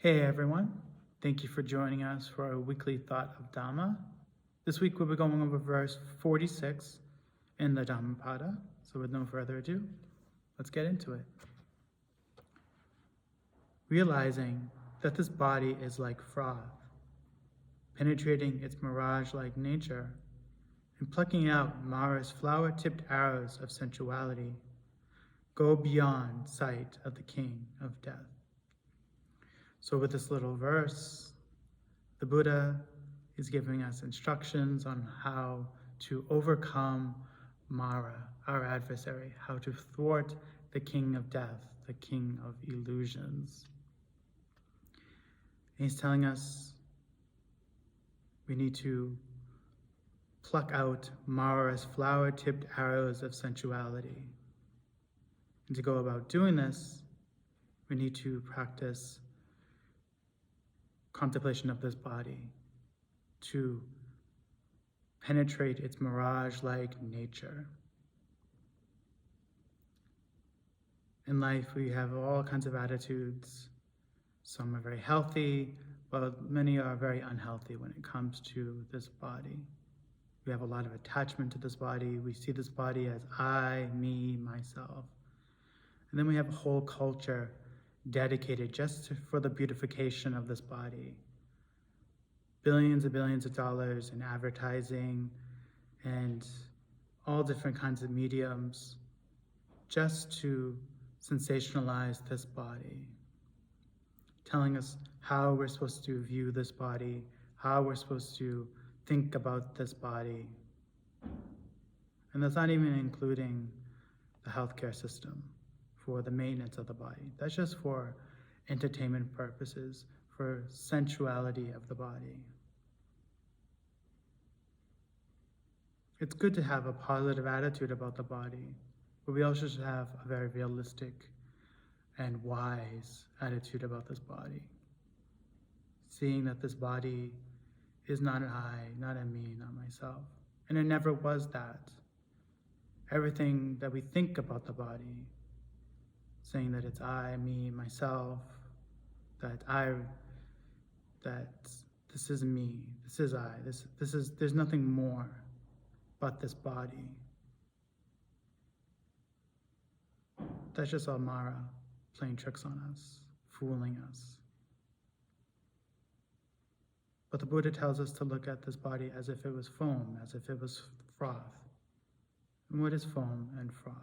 Hey everyone, thank you for joining us for our weekly thought of Dhamma. This week we'll be going over verse 46 in the Dhammapada. So with no further ado, let's get into it. Realizing that this body is like froth, penetrating its mirage-like nature and plucking out Mara's flower-tipped arrows of sensuality, go beyond sight of the king of death. So with this little verse, the Buddha is giving us instructions on how to overcome Mara, our adversary, how to thwart the king of death, the king of illusions. And he's telling us we need to pluck out Mara's flower-tipped arrows of sensuality. And to go about doing this, we need to practice contemplation of this body, to penetrate its mirage-like nature. In life, we have all kinds of attitudes. Some are very healthy, but many are very unhealthy when it comes to this body. We have a lot of attachment to this body. We see this body as I, me, myself. And then we have a whole culture dedicated just for the beautification of this body. Billions and billions of dollars in advertising and all different kinds of mediums just to sensationalize this body, telling us how we're supposed to view this body, how we're supposed to think about this body. And that's not even including the healthcare system for the maintenance of the body. That's just for entertainment purposes, for sensuality of the body. It's good to have a positive attitude about the body, but we also should have a very realistic and wise attitude about this body. Seeing that this body is not an I, not a me, not myself. And it never was that. Everything that we think about the body, saying that it's I, me, myself, that this is me, this is I, there's nothing more but this body. That's just all Mara playing tricks on us, fooling us. But the Buddha tells us to look at this body as if it was foam, as if it was froth. And what is foam and froth?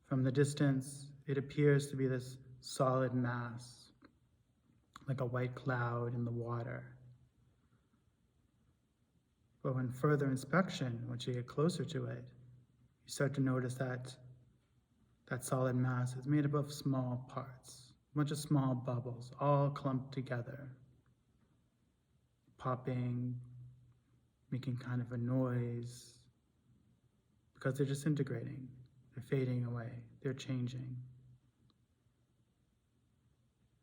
From the distance, it appears to be this solid mass, like a white cloud in the water. But when further inspection, once you get closer to it, you start to notice that that solid mass is made up of small parts, a bunch of small bubbles, all clumped together, popping, making kind of a noise, because they're disintegrating. They're fading away. They're changing.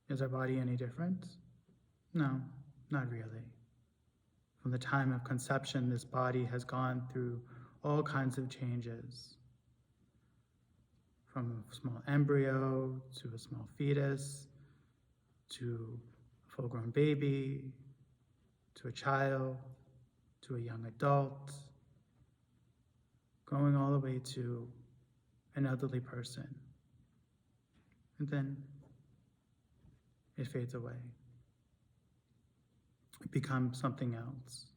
Is our body any different? No, not really. From the time of conception, this body has gone through all kinds of changes. From a small embryo, to a small fetus, to a full-grown baby, to a child, to a young adult, going all the way to an elderly person. And then it fades away. It becomes something else.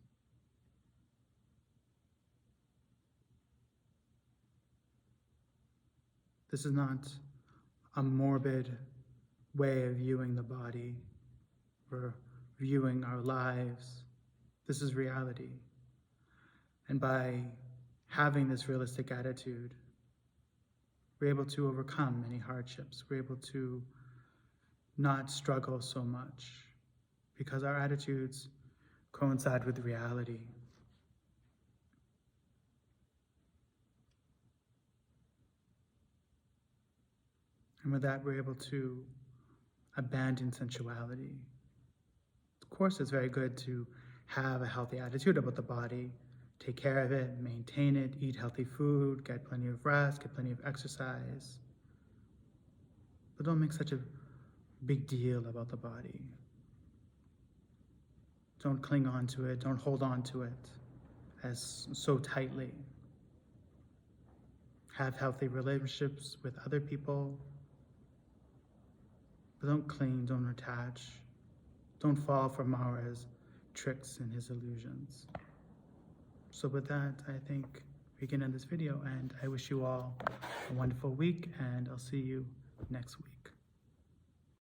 This is not a morbid way of viewing the body or viewing our lives. This is reality. And by having this realistic attitude, we're able to overcome many hardships. We're able to not struggle so much because our attitudes coincide with reality. And with that, we're able to abandon sensuality. Of course, it's very good to have a healthy attitude about the body, take care of it, maintain it, eat healthy food, get plenty of rest, get plenty of exercise. But don't make such a big deal about the body. Don't cling on to it. Don't hold on to it as so tightly. Have healthy relationships with other people. But don't cling, don't attach. Don't fall for Mara's tricks and his illusions. So with that, I think we can end this video, and I wish you all a wonderful week, and I'll see you next week.